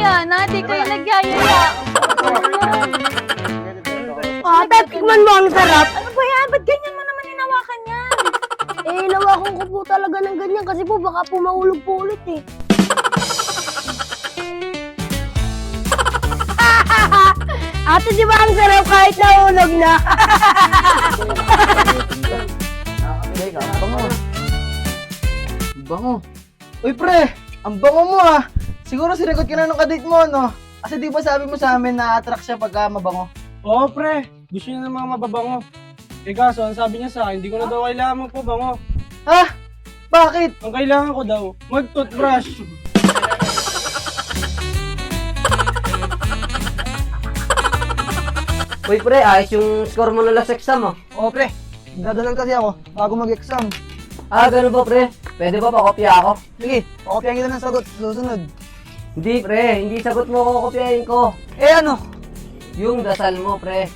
yan, ha? Di kayo nagyayaya. Ate, tikman mo ang sarap. Ano ba yan? Ba't ganyan mo naman hinawakan yan? Eh, hinawakan ko po talaga ng ganyan kasi po baka po maulog po ulit eh. Ate, di ba ang sarap kahit nahulog na? Teka, ang bango. Ang bango. Uy pre, ang bango mo ah. Siguro sinagot ka na ng kadate mo, no? Kasi di ba sabi mo sa amin na attract siya pagka mabango? Oo, pre. Gusto niya ng mga mababango. Eh kaso, ang sabi niya sa akin, hindi ko na daw kailangan magpabango. Ha? Bakit? Ang kailangan ko daw, mag-toothbrush. Uy pre, ayos yung score mo na last exam ah. Oo pre, dadalan kasi ako bago mag-exam. Ah, ganun ba pre? Pwede ba pakopya ako? Sige, pakopyahan kita ng sagot sa susunod. Hindi pre, hindi sagot mo kukopyahin ko. Eh ano? Yung dasal mo pre.